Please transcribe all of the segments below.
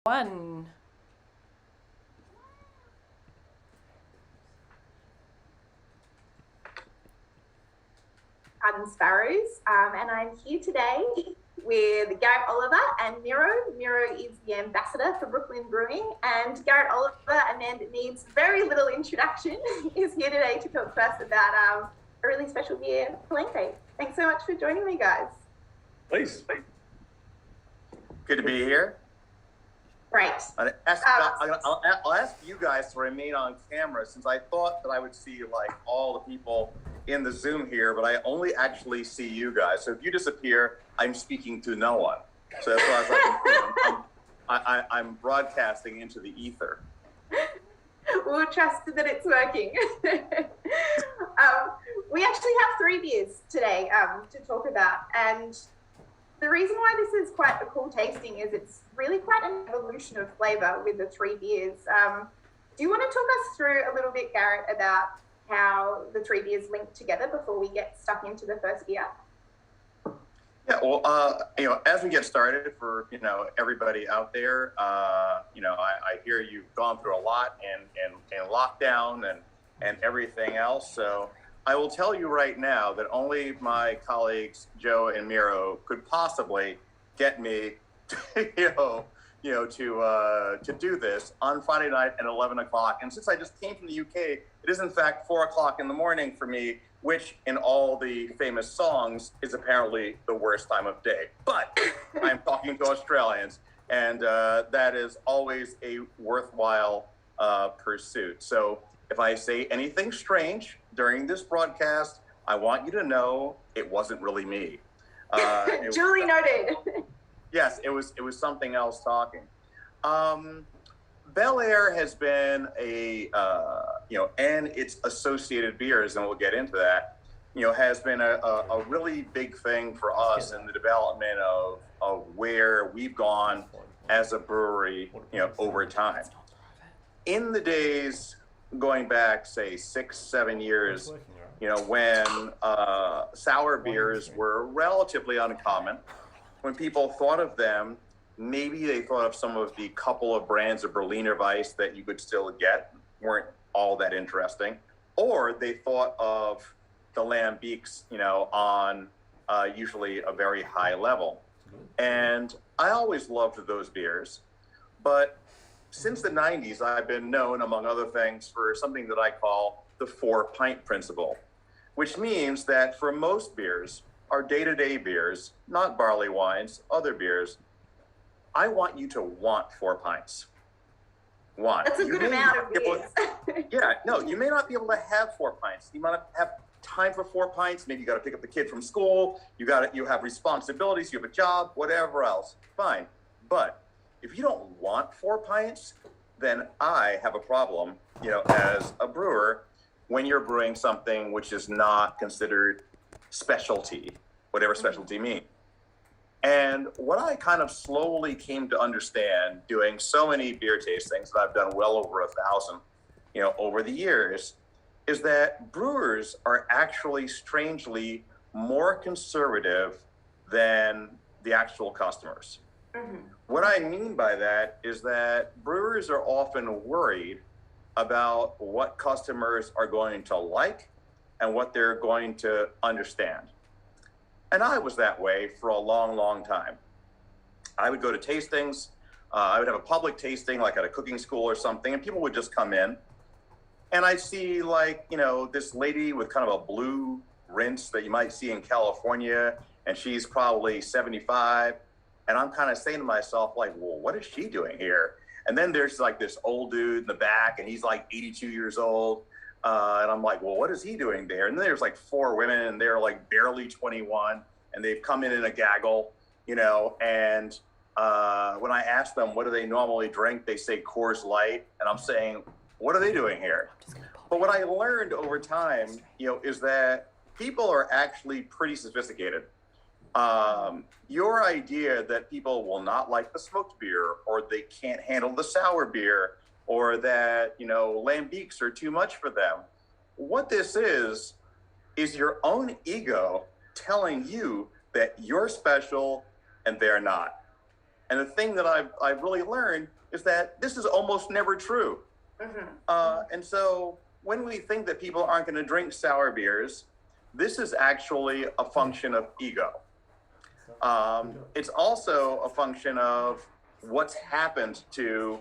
One. I'm Sparrows, and I'm here today with Garrett Oliver and Miro. Miro is the ambassador for Brooklyn Brewing, and Garrett Oliver, a man that needs very little introduction, is here today to talk to us about a really special beer, Palenque. Thanks so much for joining me, guys. Please. Good to be here. Great. I'll ask you guys to remain on camera, since I thought that I would see like all the people in the Zoom here, but I only actually see you guys. So if you disappear, I'm speaking to no one. So as far as I'm broadcasting into the ether. We'll trust that it's working. We actually have 3 beers today to talk about, and the reason why this is quite a cool tasting is it's really quite an evolution of flavor with the 3 beers. Do you want to talk us through a little bit, Garrett, about how the 3 beers link together before we get stuck into the first beer? Yeah, well, as we get started, for everybody out there, I hear you've gone through a lot and lockdown and everything else. So I will tell you right now that only my colleagues Joe and Miro could possibly get me, to do this on Friday night at 11 o'clock. And since I just came from the UK, it is in fact 4 o'clock in the morning for me, which in all the famous songs is apparently the worst time of day. But I'm talking to Australians, and that is always a worthwhile pursuit. So if I say anything strange during this broadcast, I want you to know it wasn't really me. Duly noted. Yes, it was something else talking. Bel Air has been and its associated beers, and we'll get into that, has been a really big thing for us in the development of where we've gone as a brewery, over time. In the days going back, say 6-7 years, when sour beers were relatively uncommon, when people thought of them, maybe they thought of some of the couple of brands of Berliner Weiss that you could still get, weren't all that interesting, or they thought of the Lambics, on usually a very high level. And I always loved those beers, but since the 90s, I've been known, among other things, for something that I call the 4-pint principle, which means that for most beers, our day-to-day beers, not barley wines, other beers, I want you to want 4 pints. That's a good amount of beers. Yeah, no, you may not be able to have 4 pints. You might not have time for 4 pints. Maybe you got to pick up the kid from school. You have responsibilities. You have a job, whatever else. Fine. But if you don't want 4 pints, then I have a problem, as a brewer, when you're brewing something which is not considered specialty, whatever specialty means. And what I kind of slowly came to understand, doing so many beer tastings that I've done well over 1,000, over the years, is that brewers are actually strangely more conservative than the actual customers. Mm-hmm. What I mean by that is that brewers are often worried about what customers are going to like and what they're going to understand. And I was that way for a long, long time. I would go to tastings. I would have a public tasting, like at a cooking school or something, and people would just come in. And I'd see this lady with kind of a blue rinse that you might see in California, and she's probably 75. And I'm kind of saying to myself, like, well, what is she doing here? And then there's like this old dude in the back, and he's like 82 years old. And I'm like, well, what is he doing there? And then there's like 4 women, and they're like barely 21, and they've come in a gaggle, and when I ask them, what do they normally drink? They say Coors Light. And I'm saying, what are they doing here? But what I learned over time, is that people are actually pretty sophisticated. Your idea that people will not like the smoked beer, or they can't handle the sour beer, or that, lambics are too much for them. What this is your own ego telling you that you're special and they're not. And the thing that I've really learned is that this is almost never true. And so when we think that people aren't going to drink sour beers, this is actually a function of ego. It's also a function of what's happened to,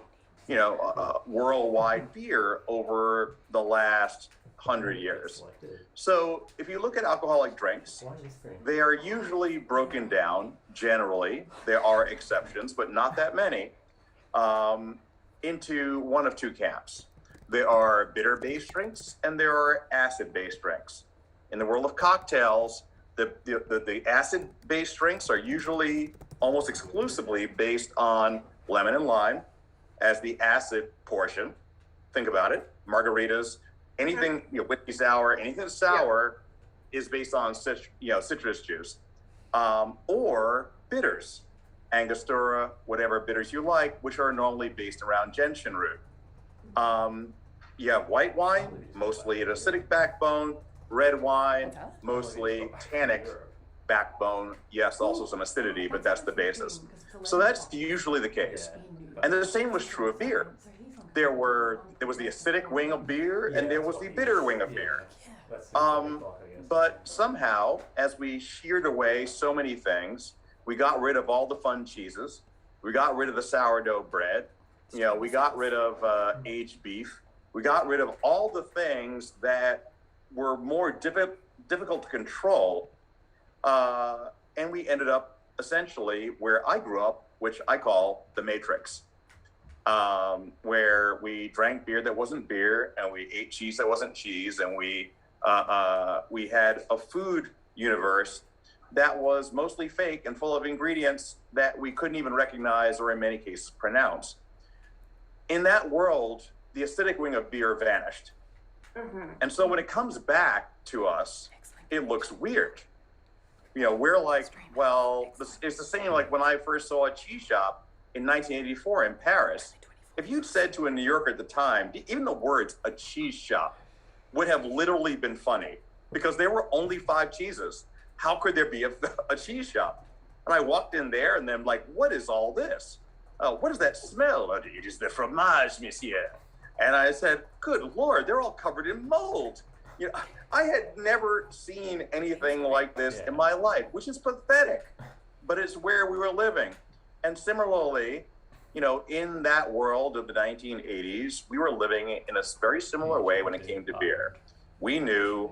worldwide beer over the last 100 years. So if you look at alcoholic drinks, they are usually broken down, generally. There are exceptions, but not that many, into one of two camps. There are bitter-based drinks and there are acid-based drinks. In the world of cocktails, the acid-based drinks are usually almost exclusively based on lemon and lime as the acid portion. Think about it. Margaritas, anything, whiskey sour, anything sour is based on citrus juice. Or bitters, Angostura, whatever bitters you like, which are normally based around gentian root. You have white wine, mostly an acidic backbone. Red wine, mostly tannic backbone. Yes, also some acidity, but that's the basis. So that's usually the case. And the same was true of beer. There was the acidic wing of beer and there was the bitter wing of beer. But somehow, as we sheared away so many things, we got rid of all the fun cheeses. We got rid of the sourdough bread. We got rid of aged beef. We got rid of all the things that were more difficult to control. And we ended up essentially where I grew up, which I call the Matrix, where we drank beer that wasn't beer and we ate cheese that wasn't cheese. And we had a food universe that was mostly fake and full of ingredients that we couldn't even recognize or in many cases pronounce. In that world, the acidic wing of beer vanished. And so when it comes back to us, it looks weird. We're like, well, it's the same like when I first saw a cheese shop in 1984 in Paris. If you'd said to a New Yorker at the time, even the words a cheese shop would have literally been funny because there were only 5 cheeses. How could there be a cheese shop? And I walked in there and then like, what is all this? What does that smell? It is the fromage, monsieur. And I said, good Lord, they're all covered in mold. I had never seen anything like this in my life, which is pathetic, but it's where we were living. And similarly, in that world of the 1980s, we were living in a very similar way when it came to beer. We knew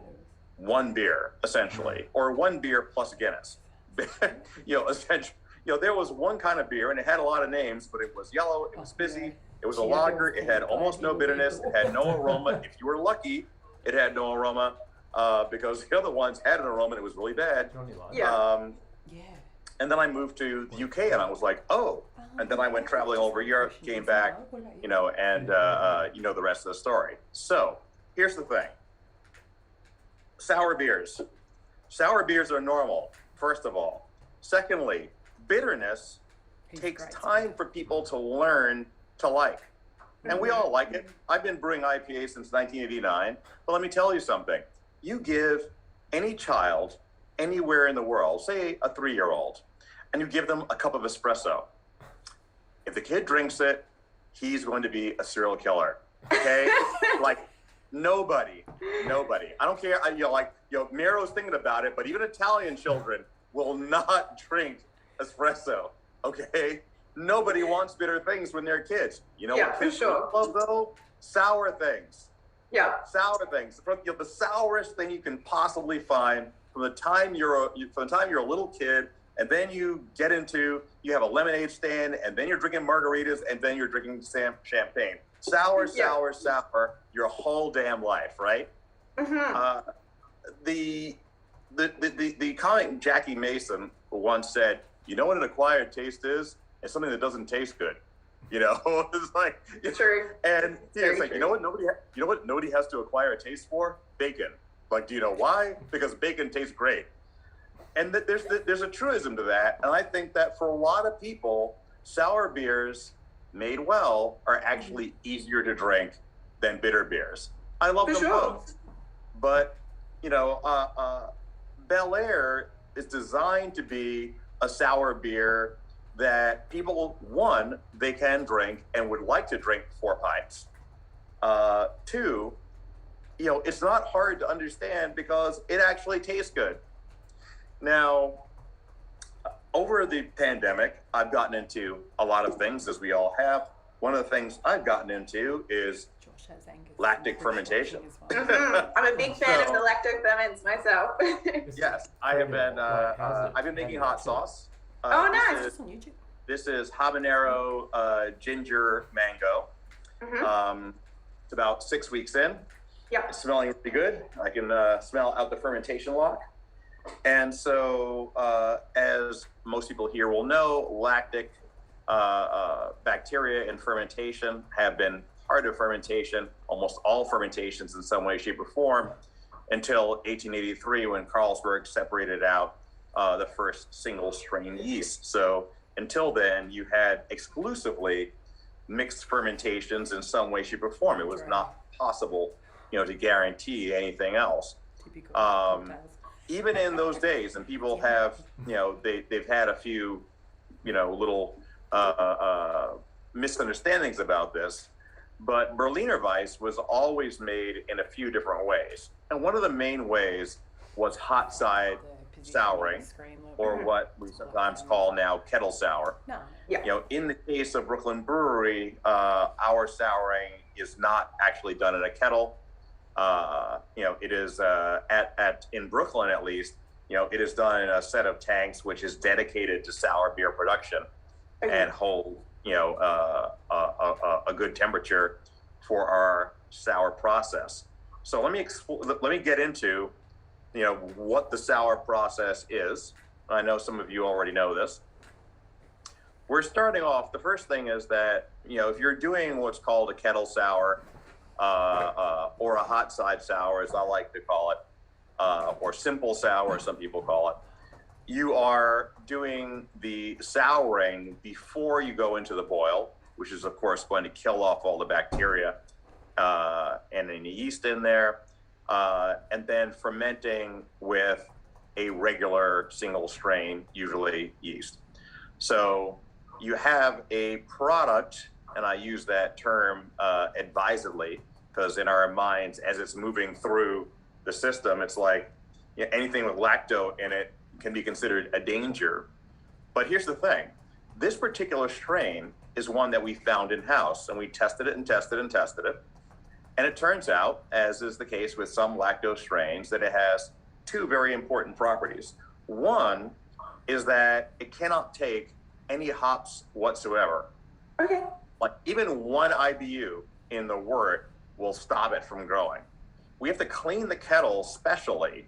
one beer, essentially, or one beer plus Guinness. Essentially, there was one kind of beer and it had a lot of names, but it was yellow, it was fizzy, it was a lager, it had almost no bitterness, it had no aroma. If you were lucky, it had no aroma because the other ones had an aroma and it was really bad. And then I moved to the UK and I was like, oh. And then I went traveling over Europe, came back, and the rest of the story. So here's the thing. Sour beers. Sour beers are normal, first of all. Secondly, bitterness takes time for people to learn to like. And we all like it. I've been brewing IPA since 1989. But let me tell you something. You give any child anywhere in the world, say a 3-year-old, and you give them a cup of espresso. If the kid drinks it, he's going to be a serial killer. Okay? Like nobody. I don't care. Miro's thinking about it, but even Italian children will not drink espresso. Okay? Nobody wants bitter things when they're kids. What kids love though? Sour things. Sour things. The sourest thing you can possibly find from the time you're a little kid, and then you have a lemonade stand, and then you're drinking margaritas, and then you're drinking champagne. Sour, your whole damn life, right? The comic Jackie Mason once said, "You know what an acquired taste is? It's something that doesn't taste good." It's like true. And it's like, you know what nobody has to acquire a taste for? Bacon. Like, do you know why? Because bacon tastes great. And there's a truism to that. And I think that for a lot of people, sour beers made well are actually easier to drink than bitter beers. I love them both. But, Bel Air is designed to be a sour beer that people, one, they can drink and would like to drink 4 pints. Two, it's not hard to understand because it actually tastes good. Now, over the pandemic, I've gotten into a lot of things, as we all have. One of the things I've gotten into is lactic fermentation. I'm a big fan of the lactic ferments myself. Yes, I have been. I've been making hot sauce. Oh, nice. This is habanero ginger mango. It's about 6 weeks in. Yep. It's smelling pretty good. I can smell out the fermentation lock. And so, as most people here will know, lactic bacteria in fermentation have been part of fermentation, almost all fermentations in some way, shape, or form, until 1883 when Carlsberg separated out the first single strain yeast. So until then, you had exclusively mixed fermentations in some way, shape, or form. It was not possible, to guarantee anything else. Even in those days, and people have, they've had a few, little misunderstandings about this, but Berliner Weiss was always made in a few different ways. And one of the main ways was hot side souring, or what we sometimes call now kettle sour. In the case of Brooklyn Brewery, our souring is not actually done in a kettle. It is in Brooklyn, at least, it is done in a set of tanks which is dedicated to sour beer production and hold a good temperature for our sour process. So let me get into what the sour process is. I know some of you already know this. We're starting off. The first thing is that if you're doing what's called a kettle sour, or a hot side sour, as I like to call it, or simple sour, some people call it, you are doing the souring before you go into the boil, which is of course going to kill off all the bacteria and any yeast in there, and then fermenting with a regular single strain, usually yeast. So you have a product, and I use that term advisedly, because in our minds, as it's moving through the system, it's like anything with lacto in it can be considered a danger. But here's the thing. This particular strain is one that we found in-house, and we tested it and tested and tested it. And it turns out, as is the case with some lactose strains, that it has 2 very important properties. One is that it cannot take any hops whatsoever. Okay. Like even 1 IBU in the wort will stop it from growing. We have to clean the kettle specially,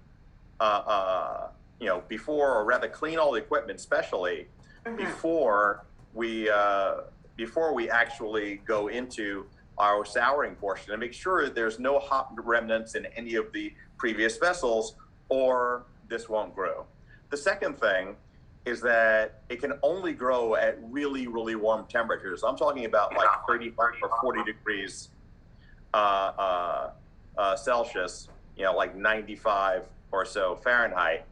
before, or rather clean all the equipment specially before we actually go into our souring portion, and make sure that there's no hop remnants in any of the previous vessels, or this won't grow. The second thing is that it can only grow at really, really warm temperatures. I'm talking about like 35 or 40 degrees Celsius, like 95 or so Fahrenheit.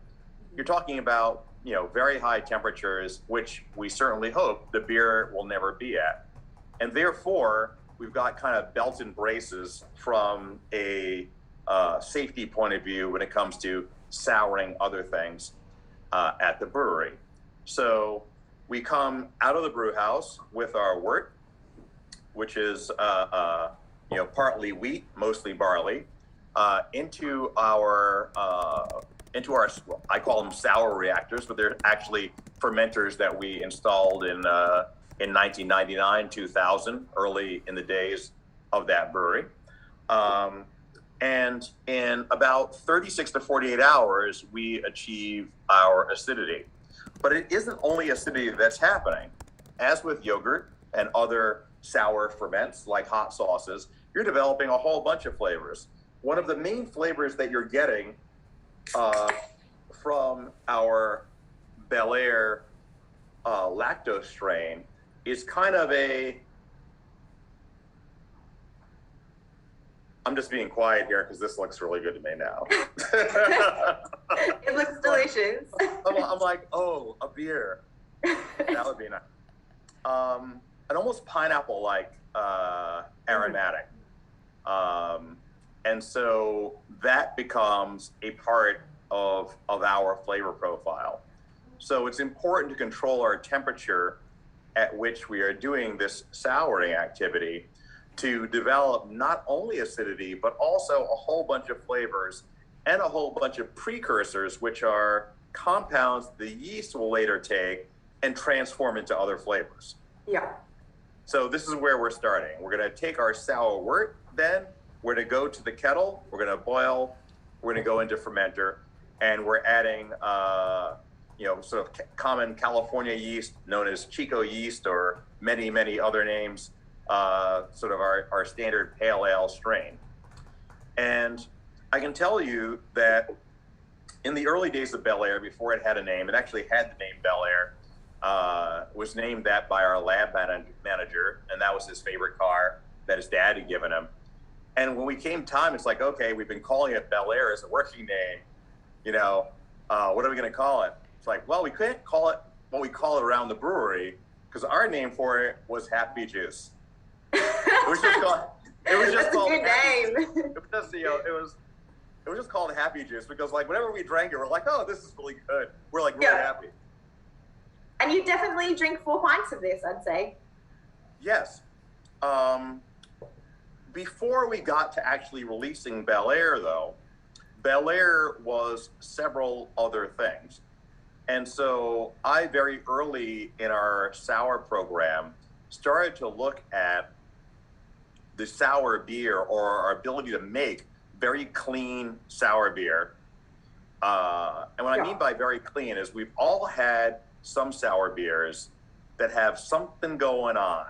You're talking about, very high temperatures, which we certainly hope the beer will never be at. And therefore, we've got kind of belts and braces from a safety point of view when it comes to souring other things at the brewery. So we come out of the brew house with our wort, which is partly wheat, mostly barley, into our I call them sour reactors, but they're actually fermenters that we installed in 1999, 2000, early in the days of that brewery. And in about 36 to 48 hours, we achieve our acidity. But it isn't only acidity that's happening. As with yogurt and other sour ferments like hot sauces, you're developing a whole bunch of flavors. One of the main flavors that you're getting from our Bel Air lactose strain is kind of I'm just being quiet here because this looks really good to me now. It looks delicious. I'm like, oh, a beer. That would be nice. An almost pineapple-like aromatic. And so that becomes a part of our flavor profile. So it's important to control our temperature at which we are doing this souring activity to develop not only acidity, but also a whole bunch of flavors and a whole bunch of precursors, which are compounds the yeast will later take and transform into other flavors. Yeah. So this is where we're starting. We're going to take our sour wort, then we're going to go to the kettle, we're going to boil, we're going to go into fermenter, and we're adding, sort of common California yeast known as Chico yeast or many, many other names, sort of our standard pale ale strain. And I can tell you that in the early days of Bel Air, before it had a name, it actually had the name Bel Air, was named that by our lab manager, and that was his favorite car that his dad had given him. And when we came time, it's like, okay, we've been calling it Bel Air as a working name. What are we going to call it? It's like, well, we couldn't call it what we call it around the brewery because our name for it was Happy Juice. It was just called. It was just called. It was just called Happy Juice because, like, whenever we drank it, we're like, oh, this is really good. We're like really happy. And you definitely drink 4 pints of this, I'd say. Yes. Before we got to actually releasing Bel Air, though, Bel Air was several other things. And so I, very early in our sour program, started to look at the sour beer or our ability to make very clean sour beer. And what I mean by very clean is we've all had some sour beers that have something going on.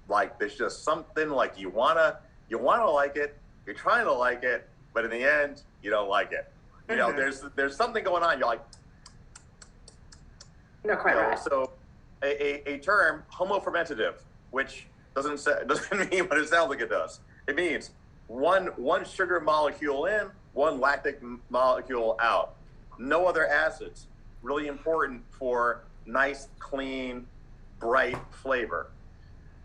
Like there's just something like you wanna like it, you're trying to like it, but in the end, you don't like it. There's something going on. You're like, not quite right. So a term, homofermentative, which doesn't mean what it sounds like it does. It means one sugar molecule in, one lactic molecule out. No other acids. Really important for nice, clean, bright flavor.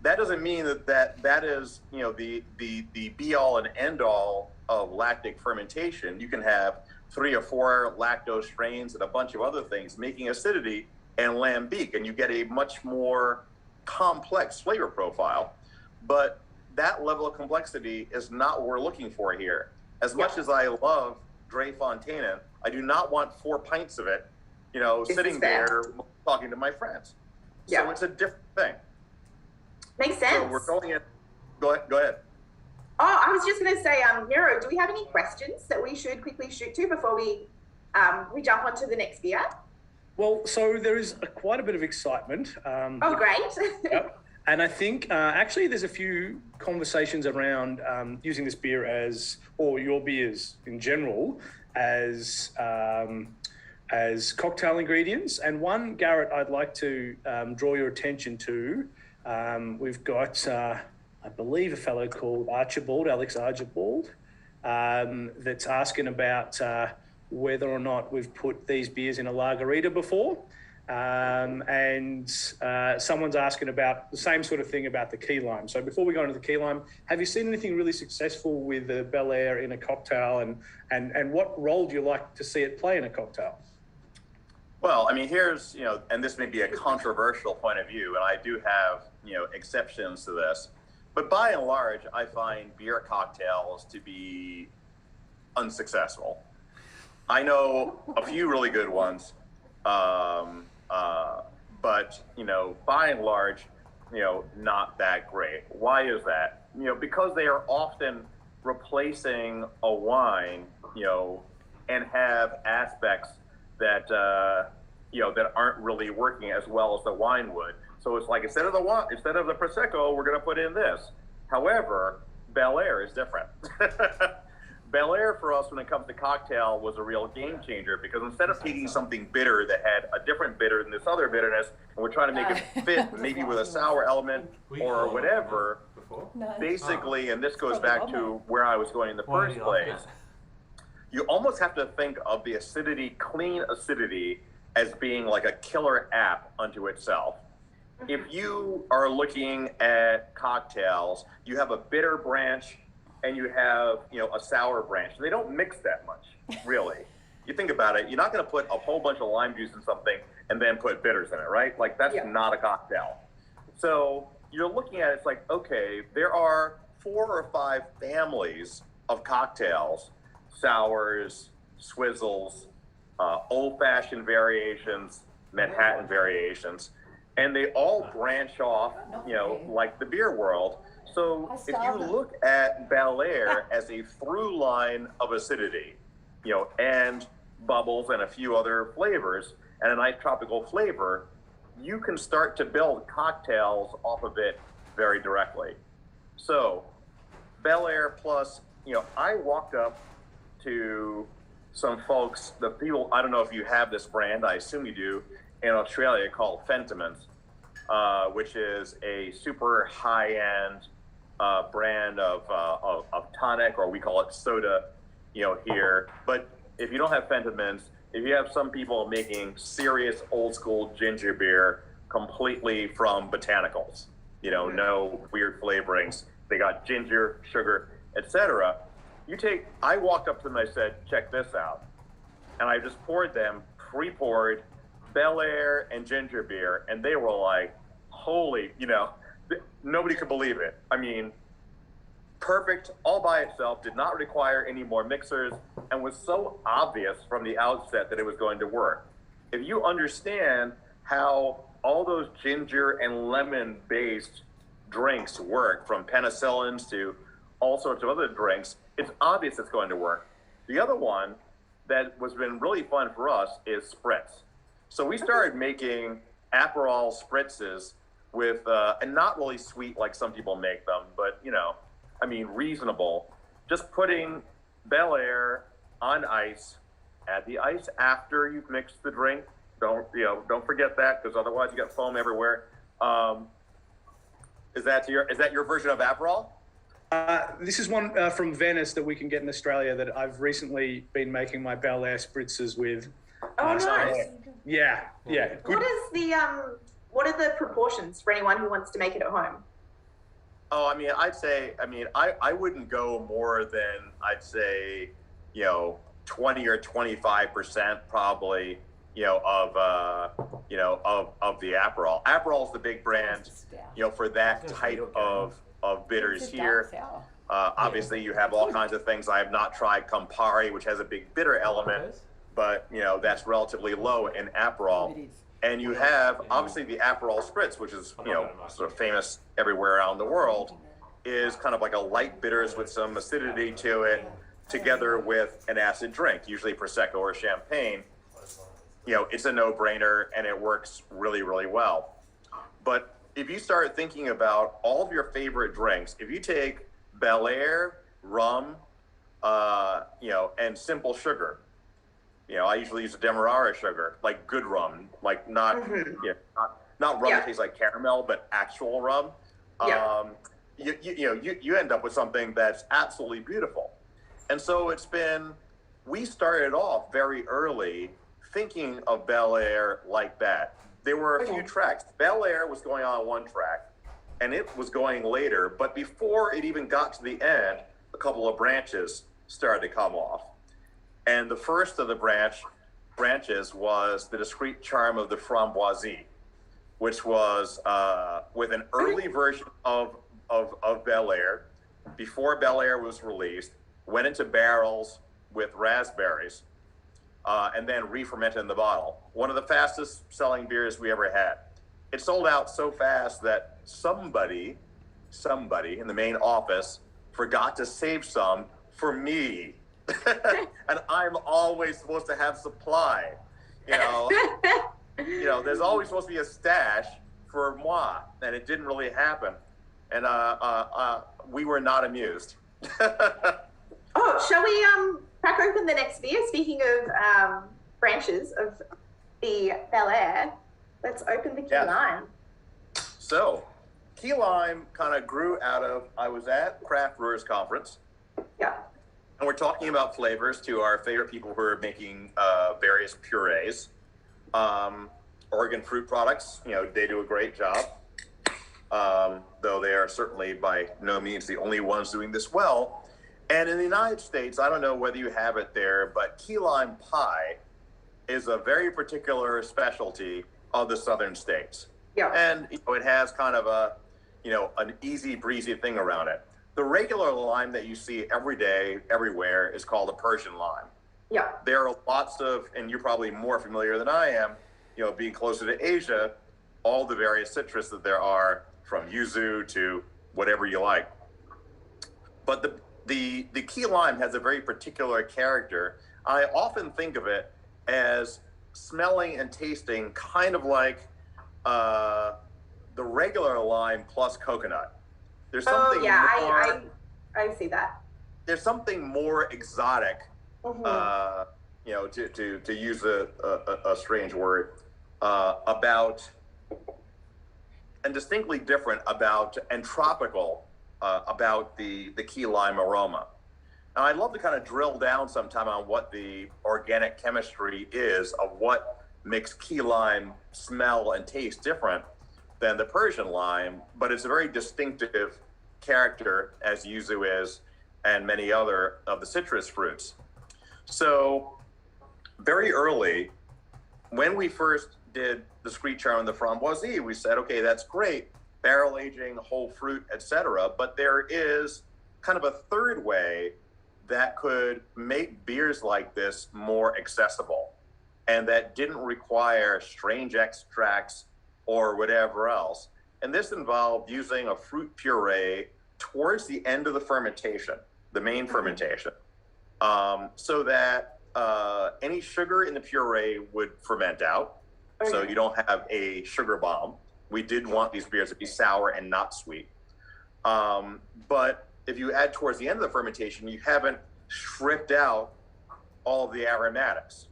That doesn't mean that is the be all and end all of lactic fermentation. You can have 3 or 4 lactose strains and a bunch of other things making acidity and lambic, and you get a much more complex flavor profile. But that level of complexity is not what we're looking for here. As much as I love Dre Fontaine, I do not want 4 pints of it, sitting there talking to my friends. So it's a different thing. Makes sense. So we're going in. Go ahead. Oh, I was just going to say, Nero, do we have any questions that we should quickly shoot to before we jump onto the next beer? Well, so there is quite a bit of excitement. Great. Yep. And I think actually there's a few conversations around using this beer or your beers in general, as cocktail ingredients. And one, Garrett, I'd like to draw your attention to. We've got, I believe, a fellow called Alex Archibald, that's asking about whether or not we've put these beers in a lagerita before. And someone's asking about the same sort of thing about the key lime. So before we go into the key lime, have you seen anything really successful with the Bel Air in a cocktail, and what role do you like to see it play in a cocktail? Well, I mean, here's, and this may be a controversial point of view, and I do have, exceptions to this, but by and large, I find beer cocktails to be unsuccessful. I know a few really good ones, but, by and large, not that great. Why is that? Because they are often replacing a wine, and have aspects that, that aren't really working as well as the wine would. So it's like, instead of the Prosecco, we're going to put in this. However, Bel Air is different. Bel Air for us, when it comes to cocktail, was a real game changer, because instead of taking something bitter that had a different bitter than this other bitterness, and we're trying to make it fit maybe with a sour element or whatever, basically, and this goes back to where I was going in the first place, you almost have to think of the acidity, clean acidity, as being like a killer app unto itself. If you are looking at cocktails, you have a bitter branch and you have, a sour branch. They don't mix that much, really. You think about it, you're not going to put a whole bunch of lime juice in something and then put bitters in it, right? Like, that's not a cocktail. So you're looking at it, it's like, okay, there are 4 or 5 families of cocktails, sours, swizzles, old-fashioned variations, Manhattan variations, and they all branch off, like the beer world. So if you look at Bel Air as a through line of acidity, and bubbles and a few other flavors and a nice tropical flavor, you can start to build cocktails off of it very directly. So Bel Air plus, I walked up to some folks, the people, I don't know if you have this brand, I assume you do, in Australia called Fentimans, which is a super high-end brand of tonic, or we call it soda, here. But if you don't have Fentimans, if you have some people making serious old school ginger beer completely from botanicals, no weird flavorings, they got ginger, sugar, etc. I walked up to them and I said, check this out. And I just poured them, pre-poured Bel Air and ginger beer, and they were like, holy, nobody could believe it. I mean, perfect all by itself, did not require any more mixers, and was so obvious from the outset that it was going to work. If you understand how all those ginger and lemon based drinks work, from penicillins to all sorts of other drinks, it's obvious it's going to work. The other one that has been really fun for us is spritz. So we started making Aperol spritzes with, and not really sweet like some people make them, but reasonable. Just putting Bel Air on ice, add the ice after you've mixed the drink. Don't forget that, because otherwise you got foam everywhere. Is that your version of Aperol? This is one from Venice that we can get in Australia that I've recently been making my Bel Air spritzers with. Oh, nice. Yeah. Good. What are the proportions for anyone who wants to make it at home? Oh, I'd say, I wouldn't go more than, I'd say, 20 or 25% probably, of the Aperol. Aperol's the big brand, for that type of bitters here. Obviously, you have all kinds of things. I have not tried Campari, which has a big bitter element, but that's relatively low in Aperol. And you have obviously the Aperol Spritz, which is sort of famous everywhere around the world, is kind of like a light bitters with some acidity to it, together with an acid drink, usually Prosecco or champagne. It's a no-brainer and it works really, really well. But if you start thinking about all of your favorite drinks, if you take Bel Air, rum, and simple sugar, I usually use a Demerara sugar, like good rum, like not rum that tastes like caramel, but actual rum. You end up with something that's absolutely beautiful. And so we started off very early thinking of Bel Air like that. There were a few tracks. Bel Air was going on one track, and it was going later, but before it even got to the end, a couple of branches started to come off. And the first of the branches was the discreet charm of the Framboisie, which was with an early version of Bel Air, before Bel Air was released, went into barrels with raspberries, and then re-fermented in the bottle. One of the fastest selling beers we ever had. It sold out so fast that somebody in the main office forgot to save some for me. And I'm always supposed to have supply, there's always supposed to be a stash for moi, and it didn't really happen. And we were not amused. Shall we crack open the next beer? Speaking of branches of the Bel Air, let's open the Key Lime. So, Key Lime kind of grew out of, I was at Craft Brewers Conference. Yeah. And we're talking about flavors to our favorite people who are making various purees. Oregon Fruit Products, they do a great job, though they are certainly by no means the only ones doing this well. And in the United States, I don't know whether you have it there, but key lime pie is a very particular specialty of the southern states. Yeah. And it has kind of an easy breezy thing around it. The regular lime that you see every day, everywhere, is called a Persian lime. Yeah. There are lots of, and you're probably more familiar than I am, being closer to Asia, all the various citrus that there are, from yuzu to whatever you like. But the key lime has a very particular character. I often think of it as smelling and tasting kind of like the regular lime plus coconut. There's something I see that. There's something more exotic, to use a strange word, about, and distinctly different about, and tropical about the key lime aroma. Now, I'd love to kind of drill down sometime on what the organic chemistry is of what makes key lime smell and taste different than the Persian lime, but it's a very distinctive character, as yuzu is, and many other of the citrus fruits. So very early, when we first did the Screed Charm and the Framboisie, we said, okay, that's great, barrel aging, whole fruit, etc. But there is kind of a third way that could make beers like this more accessible, and that didn't require strange extracts or whatever else. And this involved using a fruit puree towards the end of the fermentation, the main fermentation, so that any sugar in the puree would ferment out. Okay. So you don't have a sugar bomb. We did want these beers to be sour and not sweet. But if you add towards the end of the fermentation, you haven't stripped out all of the aromatics.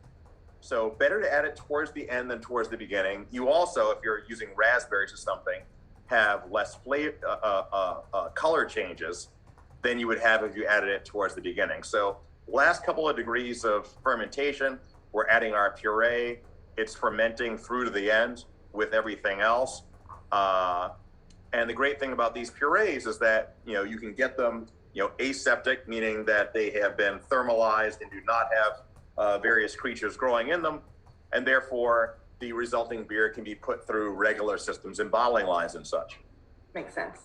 So better to add it towards the end than towards the beginning. You also, if you're using raspberries or something, have less flavor, color changes than you would have if you added it towards the beginning. So last couple of degrees of fermentation, we're adding our puree. It's fermenting through to the end with everything else. And the great thing about these purees is that, you can get them, aseptic, meaning that they have been thermalized and do not have various creatures growing in them. And therefore, the resulting beer can be put through regular systems and bottling lines and such. Makes sense.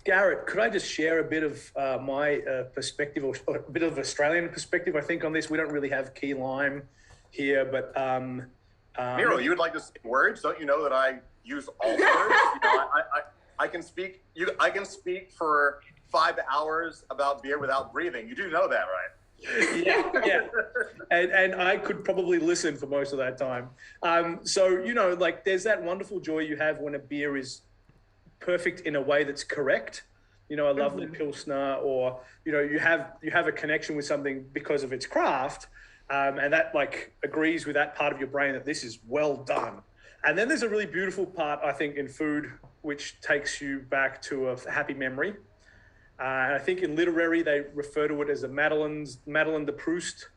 Garrett, could I just share a bit of my perspective, or a bit of Australian perspective, I think, on this? We don't really have key lime here, but... Miro, you would like to say words? Don't you know that I use all words? I can speak. I can speak for 5 hours about beer without breathing. You do know that, right? Yeah. And I could probably listen for most of that time. So, there's that wonderful joy you have when a beer is perfect in a way that's correct. A lovely Pilsner, or, you have a connection with something because of its craft. And that agrees with that part of your brain that this is well done. And then there's a really beautiful part, I think, in food, which takes you back to a happy memory. And I think in literary, they refer to it as a Madeleine de Proust.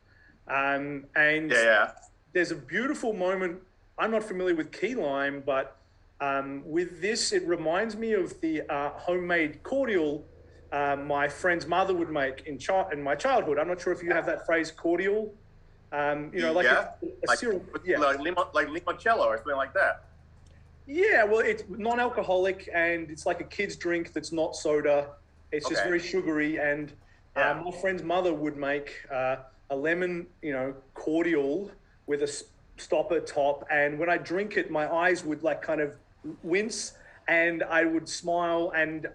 And there's a beautiful moment. I'm not familiar with key lime, but with this, it reminds me of the homemade cordial my friend's mother would make in my childhood. I'm not sure if you have that phrase, cordial. A syrup. Like limoncello or something like that. Yeah, well, it's non-alcoholic and it's like a kid's drink that's not soda. It's just very sugary. And my friend's mother would make a lemon, cordial with a stopper top. And when I drink it, my eyes would kind of wince and I would smile. And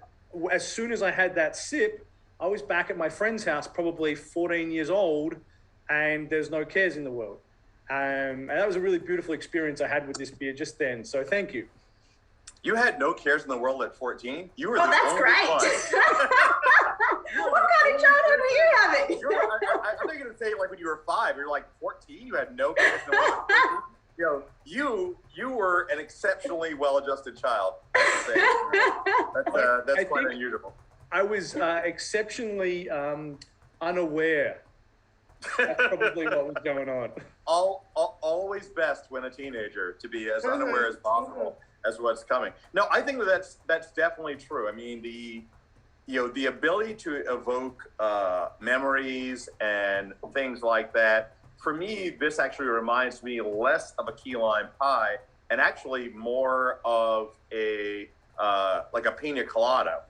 as soon as I had that sip, I was back at my friend's house, probably 14 years old, and there's no cares in the world. And that was a really beautiful experience I had with this beer just then. So thank you. You had no cares in the world at 14? You were that's great. What kind of childhood were you having? I thought you were going to say when you were 5. You're 14, you had no cares in the world. You were an exceptionally well-adjusted child. That's quite unusual. I was exceptionally unaware That's probably what was going on. Always best when a teenager to be as unaware as possible as what's coming. No, I think that's definitely true. I mean, the ability to evoke memories and things like that. For me, this actually reminds me less of a key lime pie and actually more of a like a pina colada.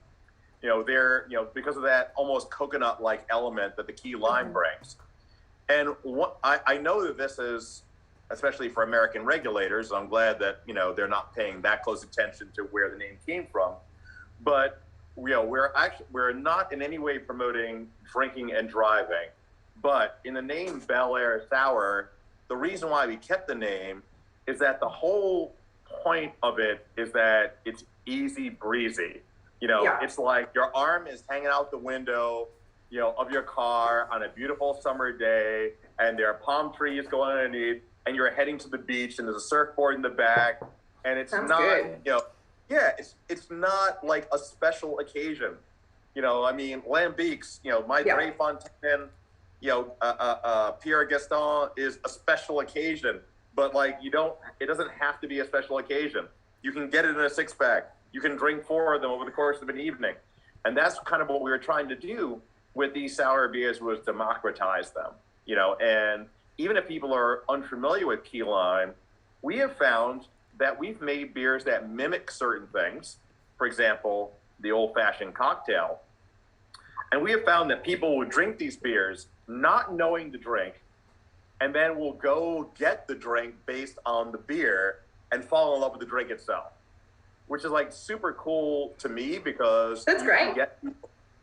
Because of that almost coconut-like element that the key lime brings. And what I know that this is, especially for American regulators, I'm glad that they're not paying that close attention to where the name came from. But we're not in any way promoting drinking and driving. But in the name Bel Air Sour, the reason why we kept the name is that the whole point of it is that it's easy breezy. It's like your arm is hanging out the window, of your car on a beautiful summer day, and there are palm trees going underneath, and you're heading to the beach, and there's a surfboard in the back, and it's Sounds not, good. it's not like a special occasion. I mean, Lambics, my Dre Fontaine, Pierre Gaston is a special occasion, but it doesn't have to be a special occasion. You can get it in a 6-pack. You can drink 4 of them over the course of an evening. And that's kind of what we were trying to do with these sour beers, was democratize them, and even if people are unfamiliar with key lime, we have found that we've made beers that mimic certain things. For example, the old-fashioned cocktail. And we have found that people will drink these beers not knowing the drink, and then will go get the drink based on the beer and fall in love with the drink itself, which is super cool to me, because that's great.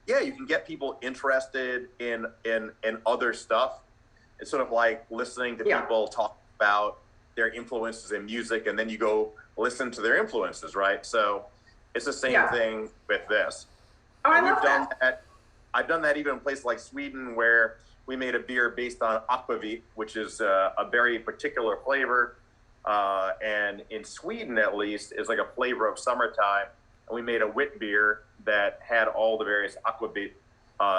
You can get people interested in other stuff. It's sort of like listening to people talk about their influences in music, and then you go listen to their influences, right? So it's the same thing with this. Oh, I love that. I've done that even in places like Sweden, where we made a beer based on aquavit, which is a very particular flavor. And in Sweden, at least, is like a flavor of summertime. And we made a wit beer that had all the various aquavit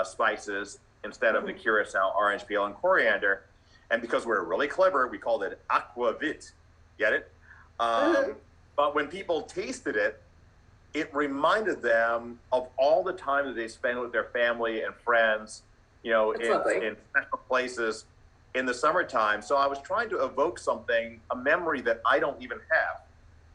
spices instead of the curacao, orange peel, and coriander. And because we're really clever, we called it aquavit. Get it? But when people tasted it, it reminded them of all the time that they spend with their family and friends, in special places in the summertime. So I was trying to evoke something, a memory that I don't even have.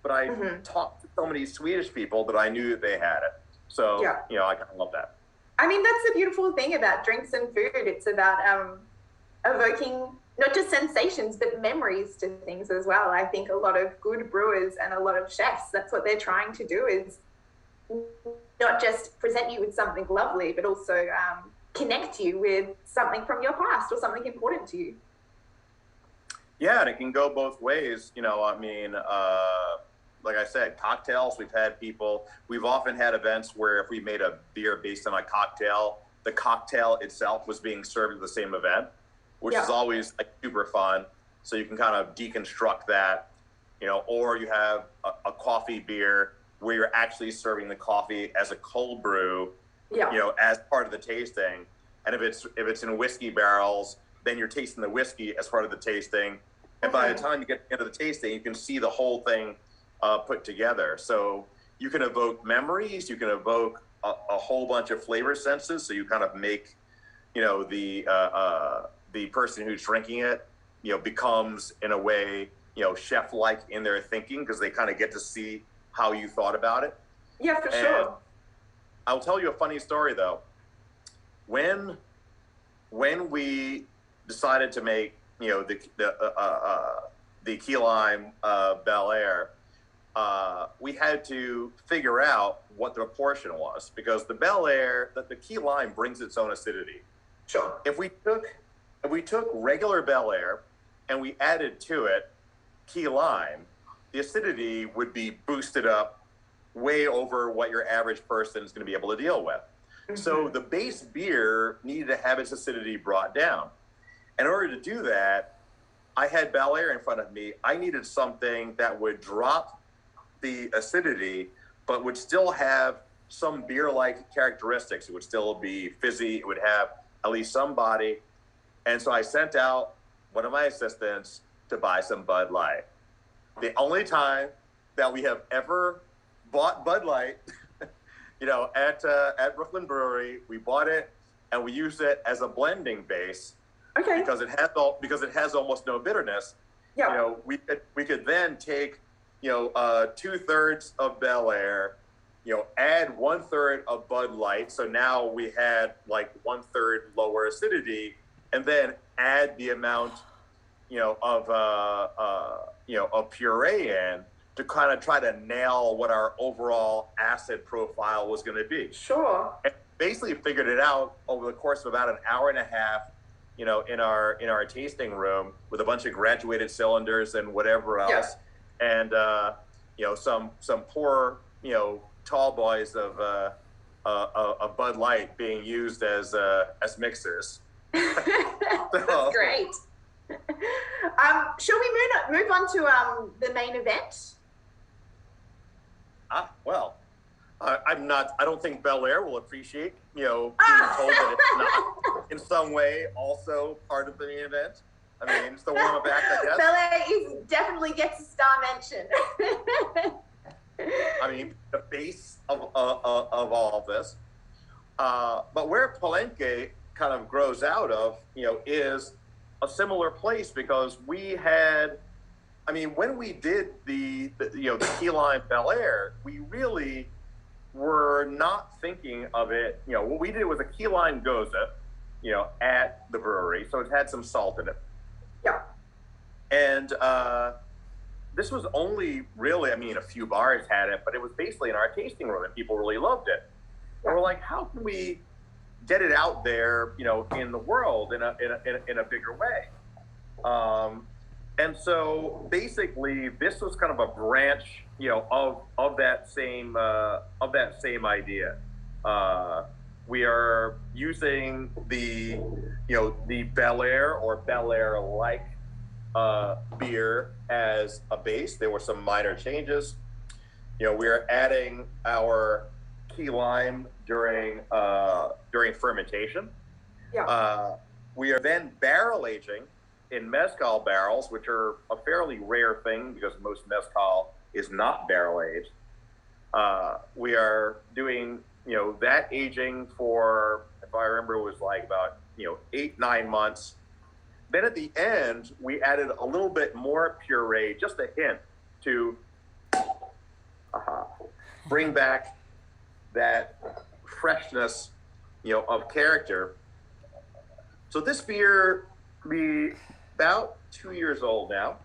But I talked to so many Swedish people that I knew that they had it. So, I kind of love that. I mean, that's the beautiful thing about drinks and food. It's about evoking not just sensations, but memories to things as well. I think a lot of good brewers and a lot of chefs, that's what they're trying to do, is not just present you with something lovely, but also connect you with something from your past or something important to you. Yeah, and it can go both ways. Like I said, cocktails, we've often had events where if we made a beer based on a cocktail, the cocktail itself was being served at the same event, which is always super fun. So you can kind of deconstruct that, or you have a coffee beer where you're actually serving the coffee as a cold brew, as part of the tasting. And if it's in whiskey barrels, then you're tasting the whiskey as part of the tasting. And by the time you get into the tasting, you can see the whole thing put together. So you can evoke memories, you can evoke a whole bunch of flavor senses. So you kind of make, the person who's drinking it, becomes in a way, chef-like in their thinking, because they kind of get to see how you thought about it. Yeah, for sure. I'll tell you a funny story though. When we decided to make, the key lime Bel Air, we had to figure out what the proportion was, because the Bel Air, the key lime brings its own acidity. Sure. If we took regular Bel Air and we added to it key lime, the acidity would be boosted up way over what your average person is going to be able to deal with. So the base beer needed to have its acidity brought down. In order to do that, I had Bel Air in front of me. I needed something that would drop the acidity, but would still have some beer-like characteristics. It would still be fizzy. It would have at least some body. And so I sent out one of my assistants to buy some Bud Light. The only time that we have ever bought Bud Light, at Brooklyn Brewery, we bought it and we used it as a blending base. Okay. Because it has almost no bitterness. Yeah. We could then take 2/3 of Bel Air, add 1/3 of Bud Light. So now we had like 1/3 lower acidity, and then add the amount, of puree in to kind of try to nail what our overall acid profile was going to be. Sure. And basically figured it out over the course of about an hour and a half, in our tasting room with a bunch of graduated cylinders and whatever else, and some poor tall boys of Bud Light being used as mixers. That's great. Shall we move on to the main event? Well, I don't think Bel Air will appreciate, being told that it's not in some way also part of the main event. I mean, it's the warm-up act, I guess. Bel Air definitely gets a star mention. I mean, the base of all of this. But where Palenque kind of grows out of, is a similar place, because we had, when we did the Key Lime Bel Air, we really were not thinking of it. What we did was a Key Lime Gose, at the brewery, so it had some salt in it. Yeah. And this was only really, a few bars had it, but it was basically in our tasting room, and people really loved it. And we're like, how can we get it out there, in the world in a bigger way? And so basically, this was kind of a branch, of that same idea. We are using the Bel Air or Bel Air-like beer as a base. There were some minor changes. We are adding our key lime during fermentation. Yeah. We are then barrel aging in mezcal barrels, which are a fairly rare thing because most mezcal is not barrel aged. We are doing, that aging for, if I remember, it was like about, 8-9 months. Then at the end, we added a little bit more puree, just a hint, to bring back that freshness, of character. So this beer, be about 2 years old now.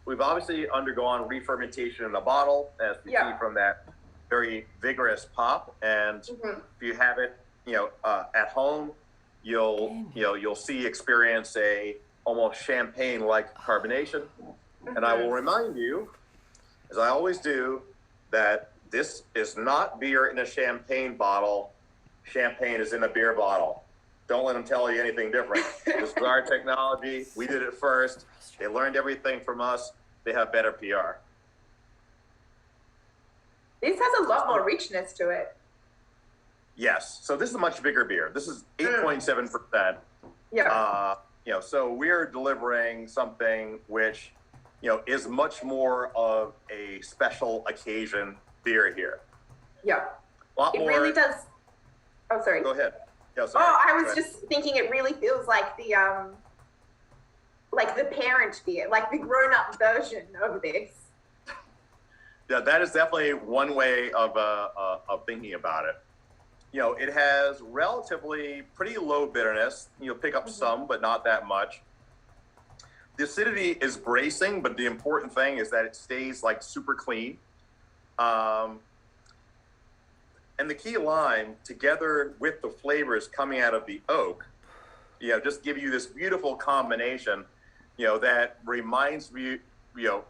We've obviously undergone re-fermentation in the bottle, as we see from that very vigorous pop. And if you have it, at home, you'll experience a almost champagne-like carbonation. And I will remind you, as I always do, that this is not beer in a champagne bottle. Champagne is in a beer bottle. Don't let them tell you anything different. This is our technology. We did it first. They learned everything from us. They have better PR. This has a lot more richness to it. Yes. So this is a much bigger beer. This is 8.7%. Yeah. So we're delivering something which, is much more of a special occasion beer here. Yeah. A lot it more. Really does. Oh, sorry. Go ahead. Yeah, sorry. Oh, I was just thinking it really feels like the parent beer, like the grown-up version of this. Yeah, that is definitely one way of thinking about it. It has relatively pretty low bitterness. You'll pick up some, but not that much. The acidity is bracing, but the important thing is that it stays like super clean. And the key lime, together with the flavors coming out of the oak, just give you this beautiful combination, that reminds me of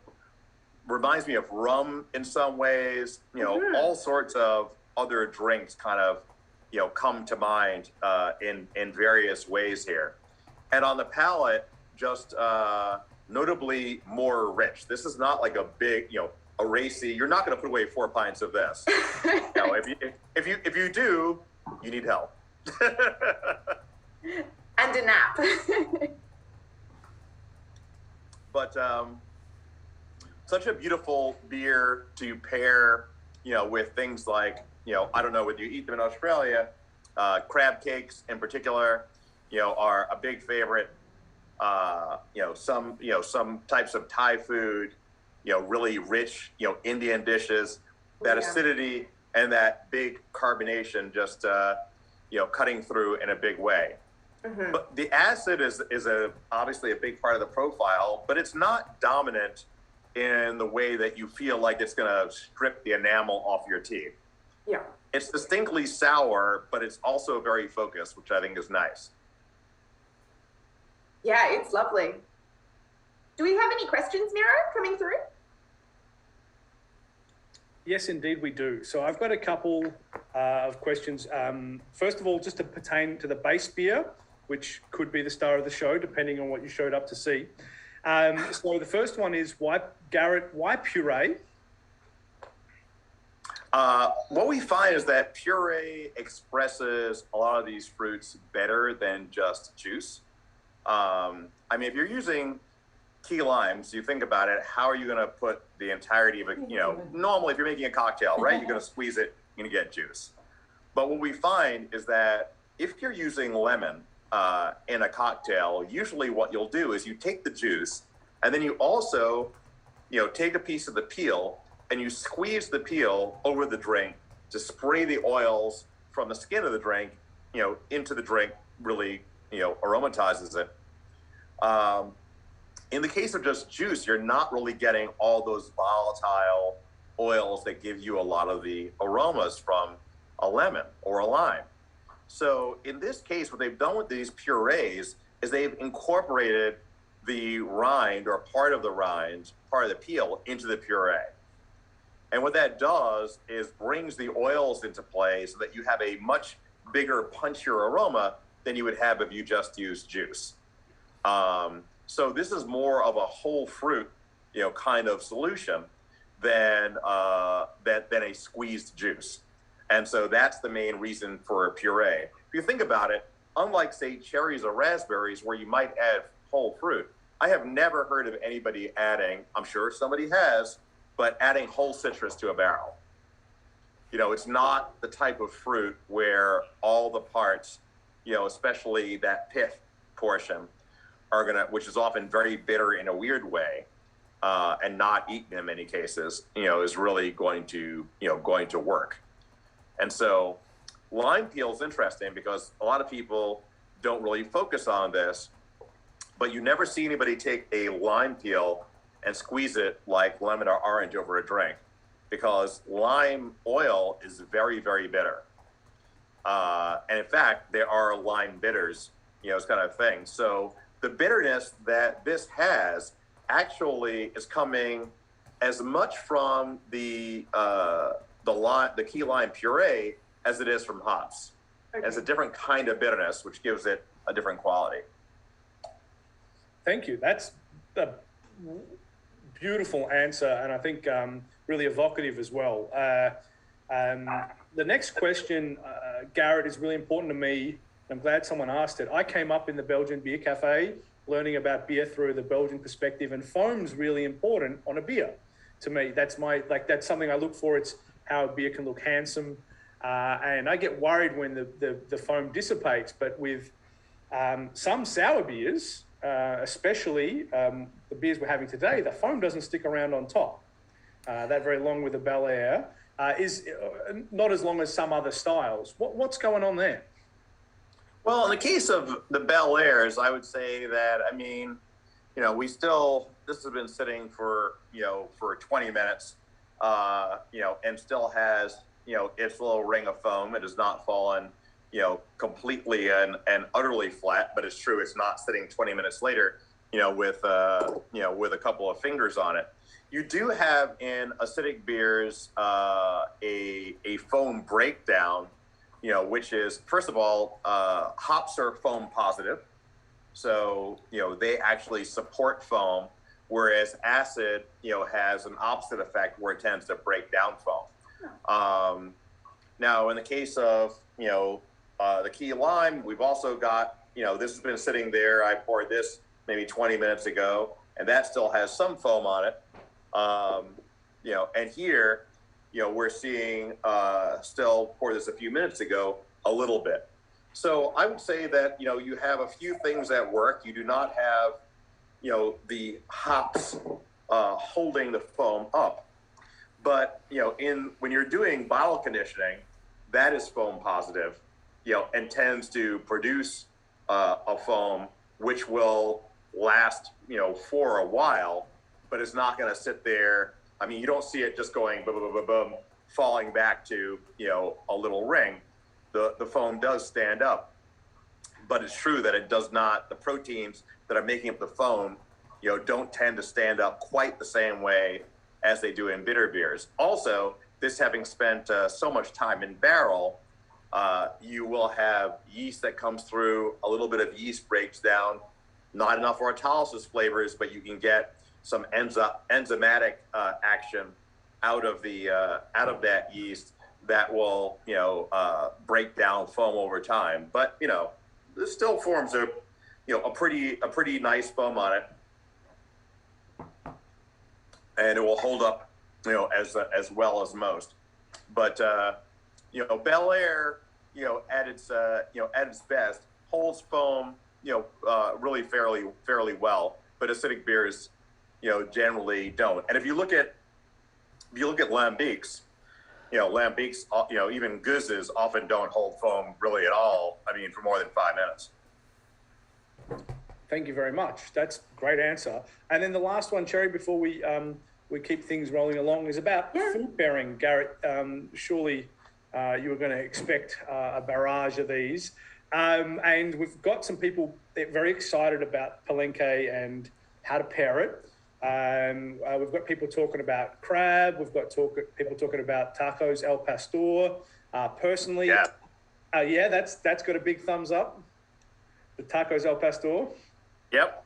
rum in some ways. All sorts of other drinks kind of, come to mind in various ways here. And on the palate, just notably more rich. This is not like a big, a racy. You're not going to put away 4 pints of this. If you do, you need help. And And a nap. But such a beautiful beer to pair, with things like, I don't know whether you eat them in Australia, crab cakes in particular, are a big favorite. Some types of Thai food, really rich, Indian dishes, that acidity and that big carbonation just, cutting through in a big way. Mm-hmm. But the acid is obviously a big part of the profile, but it's not dominant in the way that you feel like it's going to strip the enamel off your teeth. Yeah. It's distinctly sour, but it's also very focused, which I think is nice. Yeah, it's lovely. Do we have any questions, Miro, coming through? Yes, indeed we do. So I've got a couple of questions. First of all, just to pertain to the base beer, which could be the star of the show, depending on what you showed up to see. So the first one is, Garrett, why puree? What we find is that puree expresses a lot of these fruits better than just juice. If you're using key limes, you think about it, how are you going to put the entirety of it, normally if you're making a cocktail, right, you're going to squeeze it, you're going to get juice. But what we find is that if you're using lemon in a cocktail, usually what you'll do is you take the juice and then you also, take a piece of the peel and you squeeze the peel over the drink to spray the oils from the skin of the drink, into the drink, really, aromatizes it. In the case of just juice, you're not really getting all those volatile oils that give you a lot of the aromas from a lemon or a lime. So in this case, what they've done with these purees is they've incorporated the rind or part of the rind, part of the peel into the puree. And what that does is brings the oils into play so that you have a much bigger, punchier aroma than you would have if you just used juice. So this is more of a whole fruit, kind of solution than a squeezed juice. And so that's the main reason for a puree. If you think about it, unlike, say, cherries or raspberries, where you might add whole fruit, I have never heard of anybody adding, I'm sure somebody has, but adding whole citrus to a barrel. It's not the type of fruit where all the parts, especially that pith portion, which is often very bitter in a weird way, and not eaten in many cases, is really going to work. And so lime peel is interesting because a lot of people don't really focus on this, but you never see anybody take a lime peel and squeeze it like lemon or orange over a drink, because lime oil is very, very bitter. And in fact, there are lime bitters, it's kind of thing. So the bitterness that this has actually is coming as much from the key lime puree as it is from hops. Okay. It's a different kind of bitterness, which gives it a different quality. Thank you. That's a beautiful answer, and I think really evocative as well. The next question, Garrett, is really important to me. I'm glad someone asked it. I came up in the Belgian Beer Cafe learning about beer through the Belgian perspective, and foam's really important on a beer. To me, that's something I look for. It's how a beer can look handsome. And I get worried when the foam dissipates, but with some sour beers, especially the beers we're having today, the foam doesn't stick around on top that very long with the Bel Air, is not as long as some other styles. What's going on there? Well, in the case of the Bel Airs, I would say that, this has been sitting for 20 minutes, and still has, its little ring of foam. It has not fallen, completely and utterly flat, but it's true, it's not sitting 20 minutes later, with a couple of fingers on it. You do have in acidic beers a foam breakdown, which is, first of all, hops are foam positive. So, they actually support foam, whereas acid, has an opposite effect where it tends to break down foam. Now, in the case of, the key lime, we've also got, this has been sitting there. I poured this maybe 20 minutes ago, and that still has some foam on it. And here, we're seeing still poured this a few minutes ago, a little bit. So I would say that, you have a few things that work. You do not have, the hops holding the foam up. But, when you're doing bottle conditioning, that is foam positive, and tends to produce a foam which will last, for a while, but it's not going to sit there. I mean, you don't see it just going boom, boom, boom, boom, falling back to, a little ring. The foam does stand up, but it's true that it does not, the proteins that are making up the foam, don't tend to stand up quite the same way as they do in bitter beers. Also, this having spent so much time in barrel, you will have yeast that comes through, a little bit of yeast breaks down, not enough autolysis flavors, but you can get some enzymatic action out of that yeast that will, break down foam over time. But, this still forms a pretty nice foam on it. And it will hold up, as well as most. But, Bel Air, at its best, holds foam, really fairly well. But acidic beers, generally don't. And if you look at lambics, lambics, even guzes often don't hold foam really at all. I mean, for more than 5 minutes. Thank you very much. That's a great answer. And then the last one, Cherry, before we keep things rolling along, is about food pairing. Garrett, surely you were going to expect a barrage of these. And we've got some people very excited about Palenque and how to pair it. We've got people talking about crab. We've got people talking about tacos al pastor. Personally, that's got a big thumbs up. The tacos al pastor. Yep.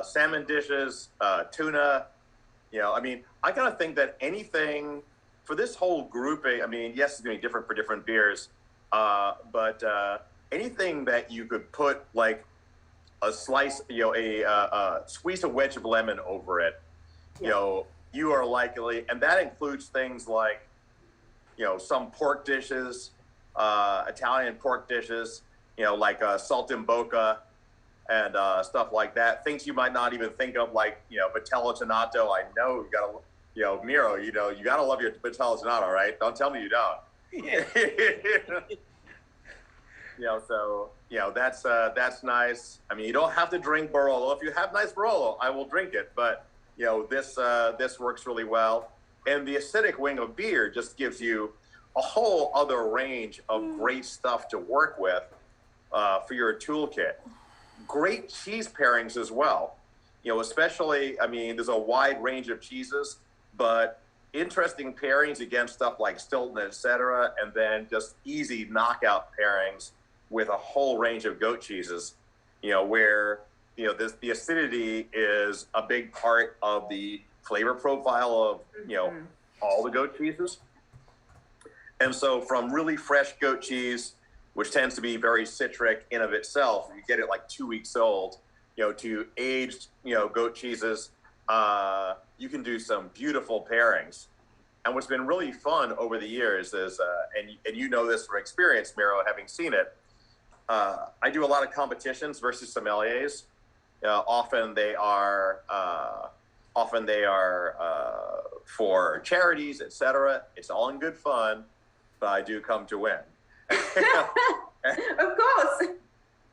Salmon dishes, tuna. I kind of think that anything for this whole grouping, yes, it's going to be different for different beers, but anything that you could put like a slice, squeeze a wedge of lemon over it, you are likely, and that includes things like, some pork dishes, Italian pork dishes, like saltimbocca and stuff like that. Things you might not even think of, like, vitello tonato. I know you gotta, Miro, you gotta love your vitello tonato, right? Don't tell me you don't. Yeah. That's nice. I mean, you don't have to drink Barolo. If you have nice Barolo, I will drink it. But this works really well. And the acidic wing of beer just gives you a whole other range of great stuff to work with for your toolkit. Great cheese pairings as well. Especially, there's a wide range of cheeses, but interesting pairings against stuff like Stilton, etc., and then just easy knockout pairings with a whole range of goat cheeses, where, the acidity is a big part of the flavor profile of, all the goat cheeses. And so from really fresh goat cheese, which tends to be very citric in of itself, you get it like 2 weeks old, to aged, goat cheeses, you can do some beautiful pairings. And what's been really fun over the years is, and you know this from experience, Miro, having seen it, I do a lot of competitions versus sommeliers. Often they are for charities, etc. It's all in good fun, but I do come to win.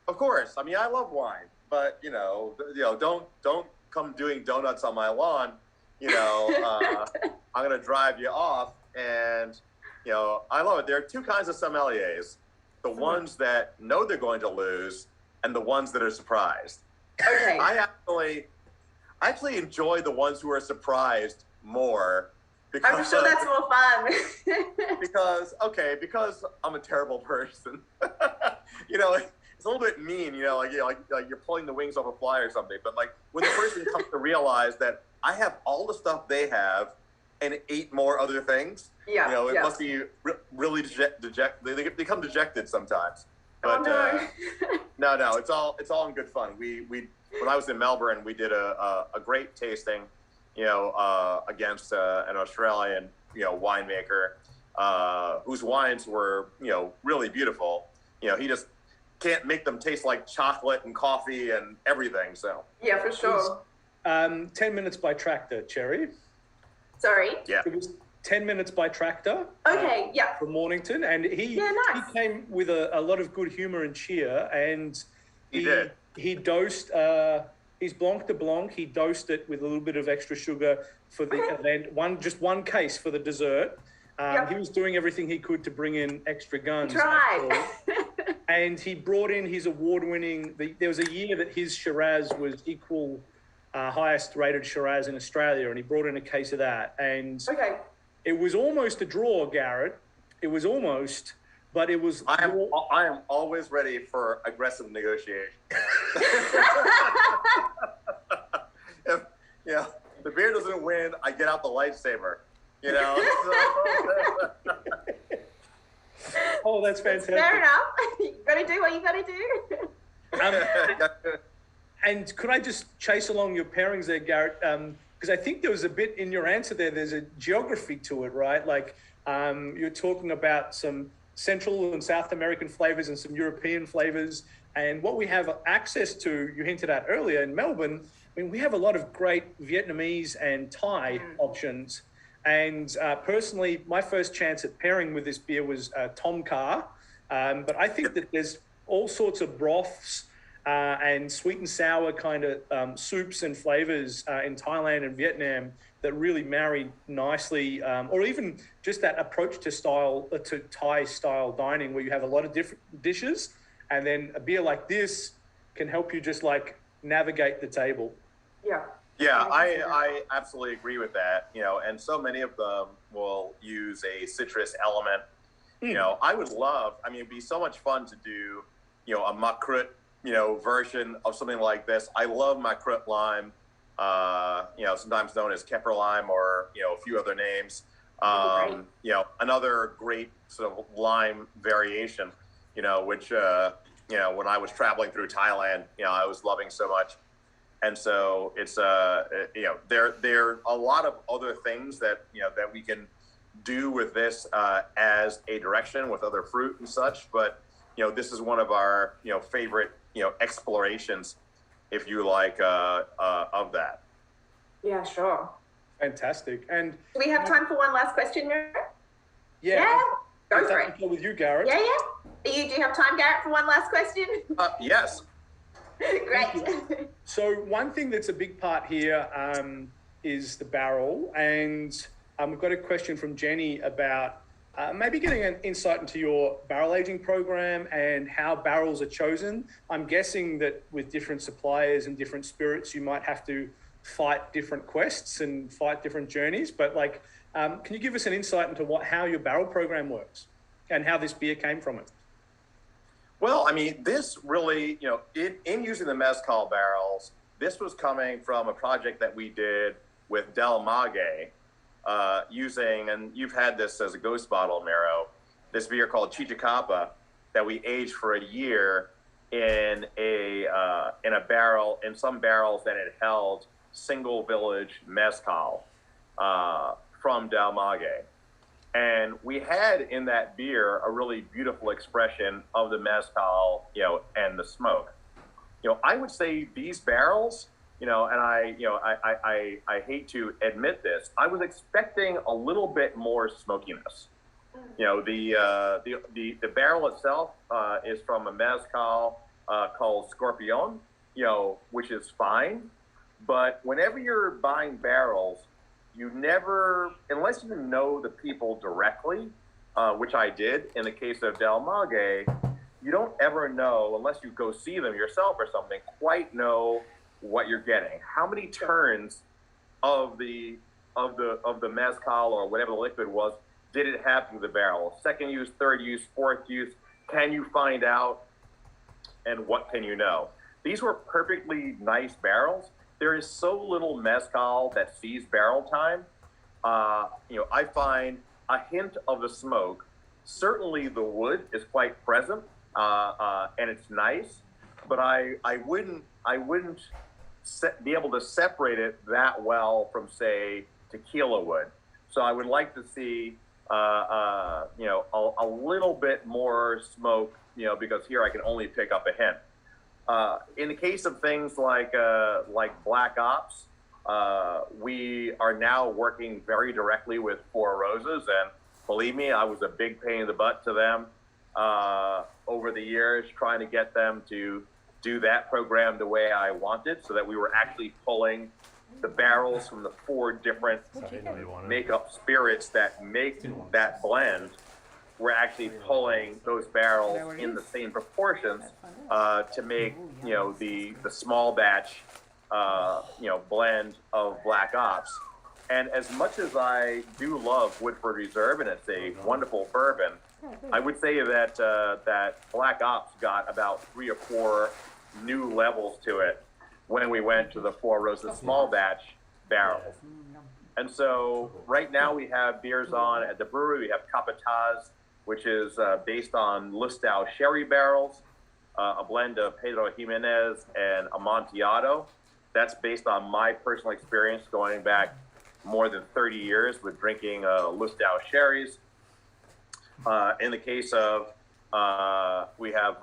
Of course. I mean, I love wine, but don't come doing donuts on my lawn. I'm gonna drive you off, and I love it. There are two kinds of sommeliers: the ones that know they're going to lose, and the ones that are surprised. Okay. I actually enjoy the ones who are surprised more. Because, I'm sure that's more fun. because I'm a terrible person. It's a little bit mean, like you're pulling the wings off a fly or something. But like when the person comes to realize that I have all the stuff they have and 8 more other things, it must be really dejected. They become dejected sometimes. But no. no, it's all in good fun. We when I was in Melbourne, we did a great tasting, against an Australian, winemaker, whose wines were, really beautiful. He just can't make them taste like chocolate and coffee and everything. So yeah, for sure. 10 minutes by tractor, Cherry. Sorry. yeah, It was 10 minutes by tractor. Okay. Yeah. From Mornington, and he came with a lot of good humor and cheer, and he dosed his Blanc de Blanc. He dosed it with a little bit of extra sugar for the event. One case for the dessert. He was doing everything he could to bring in extra guns. And he brought in his award-winning. There was a year that his Shiraz was equal highest rated Shiraz in Australia, and he brought in a case of that. And it was almost a draw, Garrett. It was almost, but it was. I am always ready for aggressive negotiation. if the beer doesn't win, I get out the lightsaber. Oh, that's fantastic. Fair enough. You got to do what you got to do. And could I just chase along your pairings there, Garrett? Because I think there was a bit in your answer there. There's a geography to it, right? Like you're talking about some Central and South American flavors and some European flavors. And what we have access to, you hinted at earlier in Melbourne, I mean, we have a lot of great Vietnamese and Thai options. And personally, my first chance at pairing with this beer was Tom Kha. But I think that there's all sorts of broths and sweet and sour kind of soups and flavors in Thailand and Vietnam that really marry nicely, or even just that approach to Thai style dining, where you have a lot of different dishes, and then a beer like this can help you just like navigate the table. Yeah, I absolutely agree with that. And so many of them will use a citrus element. I would love. I mean, it'd be so much fun to do, a makrut, version of something like this. I love makrut lime. Sometimes known as Kepper lime, or a few other names. Another great sort of lime variation. Which when I was traveling through Thailand, I was loving so much. And so it's there are a lot of other things that that we can do with this as a direction with other fruit and such. But this is one of our favorite explorations, if you like, of that. Yeah, sure. Fantastic. And do we have time for one last question, Garrett? Yeah. Go for it. With you, Garrett. Yeah. Do you have time, Garrett, for one last question? Yes. Great. So one thing that's a big part here is the barrel, and we've got a question from Jenny about maybe getting an insight into your barrel aging program and how barrels are chosen. I'm guessing that with different suppliers and different spirits, you might have to fight different quests and fight different journeys. But can you give us an insight into how your barrel program works and how this beer came from it? Well, I mean, this really, in using the mezcal barrels, this was coming from a project that we did with Del Maguey, using, and you've had this as a ghost bottle, Mero, this beer called Chichicapa that we aged for a year in a barrel, in some barrels that had held single village mezcal from Del Maguey. And we had in that beer a really beautiful expression of the mezcal, and the smoke. I would say these barrels, and I hate to admit this, I was expecting a little bit more smokiness. The barrel itself is from a mezcal called Scorpion, which is fine. But whenever you're buying barrels, you never, unless you know the people directly, which I did in the case of Del Maguey, you don't ever know, unless you go see them yourself or something, quite know what you're getting. How many turns of the mezcal or whatever the liquid was did it have through the barrel? Second use, third use, fourth use. Can you find out? And what can you know? These were perfectly nice barrels. There is so little mezcal that sees barrel time. I find a hint of the smoke. Certainly the wood is quite present. and it's nice, but I wouldn't be able to separate it that well from, say, tequila would. So I would like to see you know, a little bit more smoke, you know, because here I can only pick up a hint. In the case of things like Black Ops, we are now working very directly with Four Roses, and believe me, I was a big pain in the butt to them over the years, trying to get them to do that program the way I wanted, so that we were actually pulling the barrels from the 4 different makeup spirits that make that blend. We're actually pulling those barrels in the same proportions to make, you know, the small batch, you know, blend of Black Ops. And as much as I do love Woodford Reserve, and it's a wonderful bourbon, I would say that that Black Ops got about 3 or 4 new levels to it when we went to the Four Roses small batch barrels. And so right now we have beers on at the brewery. We have Capataz, which is based on Lustau sherry barrels, a blend of Pedro Jimenez and Amontillado. That's based on my personal experience going back more than 30 years with drinking Lustau sherries. In the case of, we have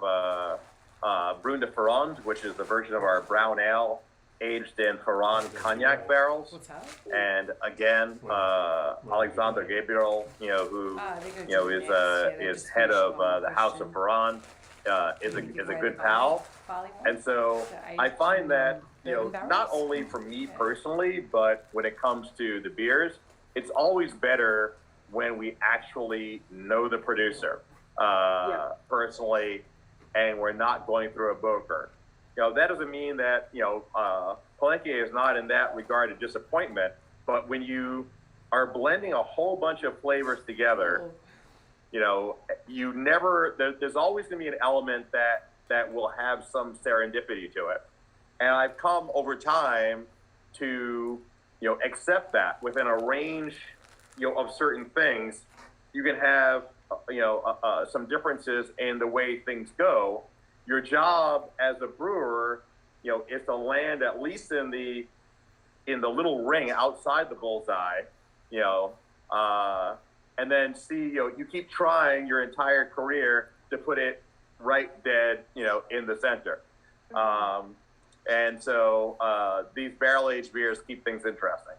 Brun de Ferrand, which is the version of our brown ale aged in Ferrand cognac barrels. And again, Alexander Gabriel, you know, who, you know, is head of the House of Ferrand, is a good pal. And so I find that, you know, not only for me personally, but when it comes to the beers, it's always better when we actually know the producer personally, and we're not going through a broker. You know, that doesn't mean that, you know, Palenque is not in that regard a disappointment, but when you are blending a whole bunch of flavors together, you know, you never, there's always going to be an element that will have some serendipity to it. And I've come over time to, you know, accept that within a range, you know, of certain things. You can have, you know, some differences in the way things go. Your job as a brewer, you know, is to land at least in the little ring outside the bullseye, you know, and then see, you know, you keep trying your entire career to put it right dead, you know, in the center. And so these barrel-aged beers keep things interesting.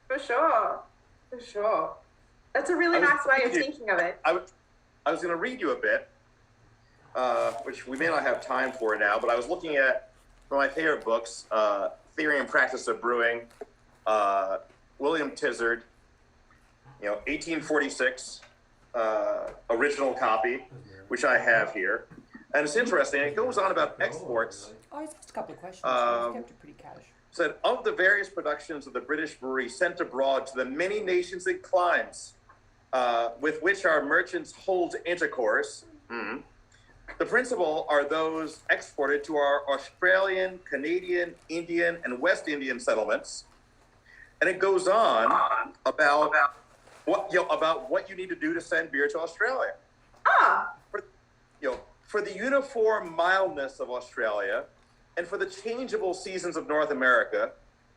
For sure. For sure. That's a really nice way of thinking of it. I was going to read you a bit, which we may not have time for now, but I was looking at one of my favorite books, Theory and Practice of Brewing, William Tizard, you know, 1846, original copy, which I have here. And it's interesting. It goes on about exports. Oh, I just a couple of questions. You've kept it pretty cash. Said, of the various productions of the British brewery sent abroad to the many nations and climes with which our merchants hold intercourse, the principal are those exported to our Australian, Canadian, Indian, and West Indian settlements. And it goes on about what you need to do to send beer to Australia. For the uniform mildness of Australia, and for the changeable seasons of North America,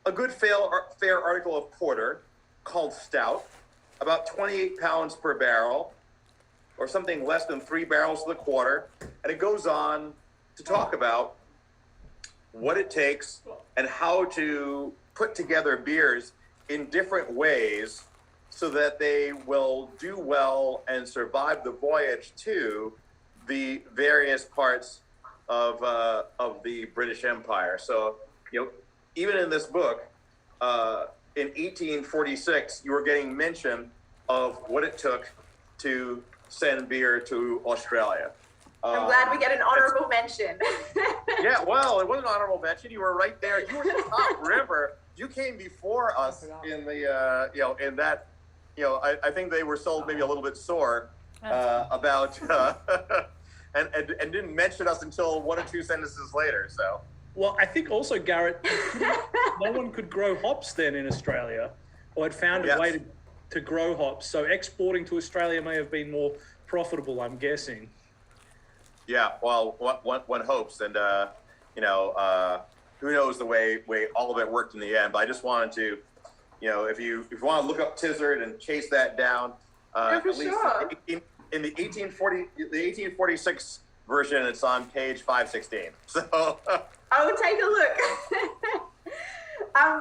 a good fair article of porter called stout, about 28 pounds per barrel, or something less than 3 barrels to the quarter. And it goes on to talk about what it takes and how to put together beers in different ways so that they will do well and survive the voyage to the various parts of the British Empire. So, you know, even in this book, in 1846, you were getting mention of what it took to send beer to Australia. I'm glad we get an honorable mention. Yeah, well, it was an honorable mention. You were right there. You were the top river. You came before us in the, you know, in that, you know, I think they were sold maybe a little bit sore about, and didn't mention us until 1 or 2 sentences later. So. Well, I think also, Garrett, no one could grow hops then in Australia, or had found a way to grow hops. So exporting to Australia may have been more profitable, I'm guessing. Yeah, well, one hopes, and who knows the way all of it worked in the end. But I just wanted to, if you want to look up Tizard and chase that down, for at least sure. in the 1846 version, it's on page 516. So I will take a look.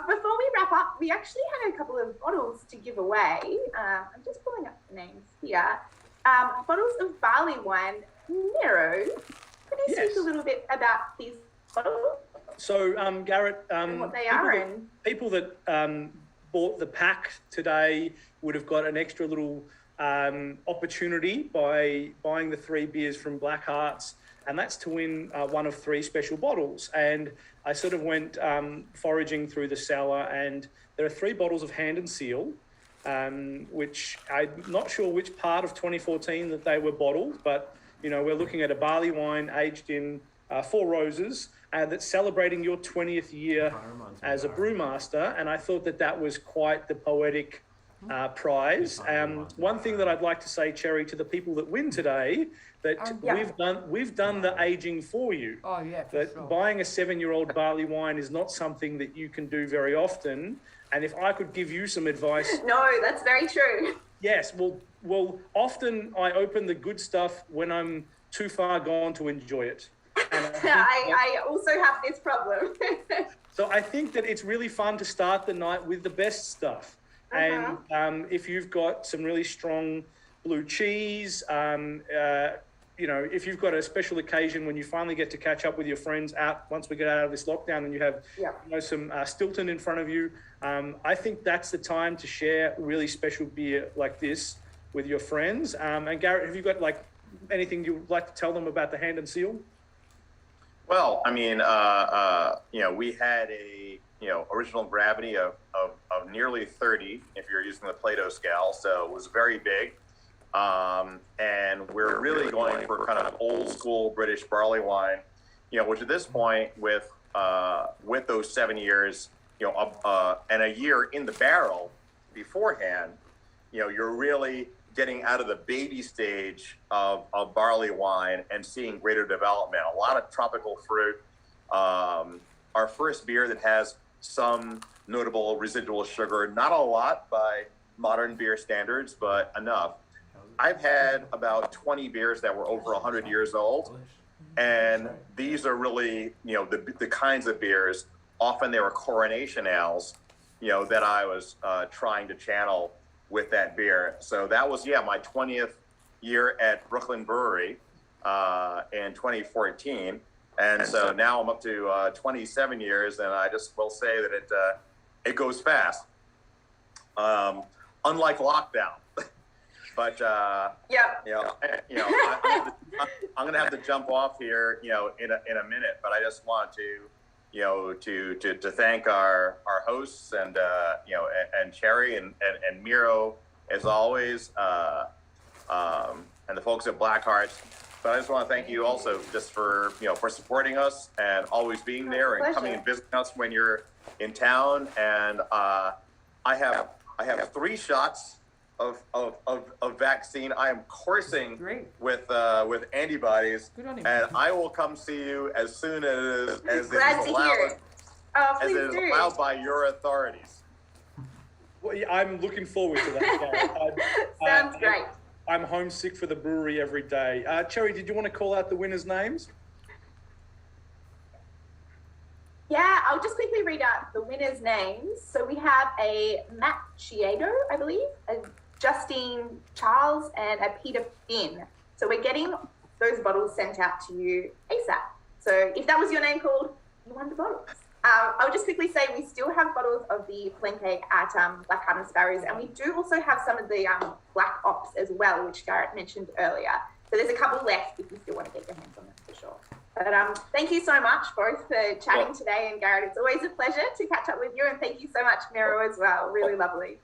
Before we wrap up, we actually had a couple of bottles to give away. I'm just pulling up the names here. Bottles of barley wine. Miro, could you speak a little bit about these bottles? So, Garrett, and what they are, people that bought the pack today would have got an extra little opportunity by buying the 3 beers from Blackhearts, and that's to win one of 3 special bottles. And I sort of went foraging through the cellar, and there are 3 bottles of Hand and Seal, which I'm not sure which part of 2014 that they were bottled, but we're looking at a barley wine aged in 4 roses, that's celebrating your 20th year as a brewmaster. And I thought that was quite the poetic prize. One thing that I'd like to say, Cherry, to the people that win today, that we've done the aging for you. Oh yeah, That buying a 7-year-old barley wine is not something that you can do very often. And if I could give you some advice, no, that's very true. Yes, well, often I open the good stuff when I'm too far gone to enjoy it. And I also have this problem. So I think that it's really fun to start the night with the best stuff. And if you've got some really strong blue cheese, if you've got a special occasion when you finally get to catch up with your friends once we get out of this lockdown, and you have some Stilton in front of you, I think that's the time to share really special beer like this with your friends. And Garrett, have you got anything you'd like to tell them about the Hand and Seal? Well, I mean, we had a original gravity of nearly 30 if you're using the Plato scale, so it was very big. And we're really going for kind of old school British barley wine, which at this point with those 7 years, and a year in the barrel beforehand, you're really getting out of the baby stage of barley wine and seeing greater development, a lot of tropical fruit. Our first beer that has some notable residual sugar, not a lot by modern beer standards, but enough. I've had about 20 beers that were over 100 years old, and these are really, the kinds of beers. Often they were coronation ales, that I was trying to channel with that beer. So that was, my 20th year at Brooklyn Brewery in 2014. And so now I'm up to 27 years, and I just will say that it goes fast, unlike lockdown. But I'm going to have to jump off here, in a minute. But I just want to thank our hosts and and Cherry and Miro as always, and the folks at Blackhearts. But I just want to thank you also just for supporting us and always being there and coming and visiting us when you're in town. And I have 3 shots of vaccine. I am coursing with antibodies, and I will come see you as soon as it is allowed by your authorities. Well, I'm looking forward to that. Sounds great. I'm homesick for the brewery every day. Cherry, did you want to call out the winners' names? Yeah, I'll just quickly read out the winners' names. So we have a Matt Chiedo, I believe, a Justine Charles, and a Peter Finn. So we're getting those bottles sent out to you ASAP. So if that was your name called, you won the bottles. I'll just quickly say we still have bottles of the Palenque at Blackhearts and Sparrows, and we do also have some of the Black Ops as well, which Garrett mentioned earlier. So there's a couple left if you still want to get your hands on them for sure. But thank you so much both for chatting today, and Garrett, it's always a pleasure to catch up with you, and thank you so much, Miro, as well. Really lovely.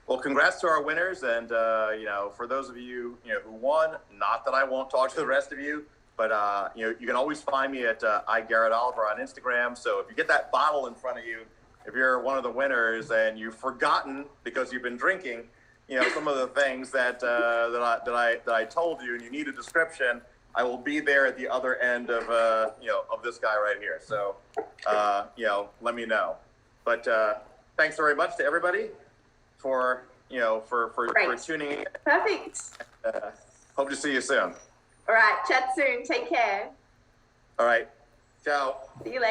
Well, congrats to our winners, and for those of you who won, not that I won't talk to the rest of you, but you can always find me at Garrett Oliver on Instagram. So if you get that bottle in front of you, if you're one of the winners and you've forgotten because you've been drinking, some of the things that I told you, and you need a description, I will be there at the other end of of this guy right here. So let me know. But thanks very much to everybody for for tuning in. Perfect. Hope to see you soon. All right, chat soon. Take care. All right, ciao. See you later.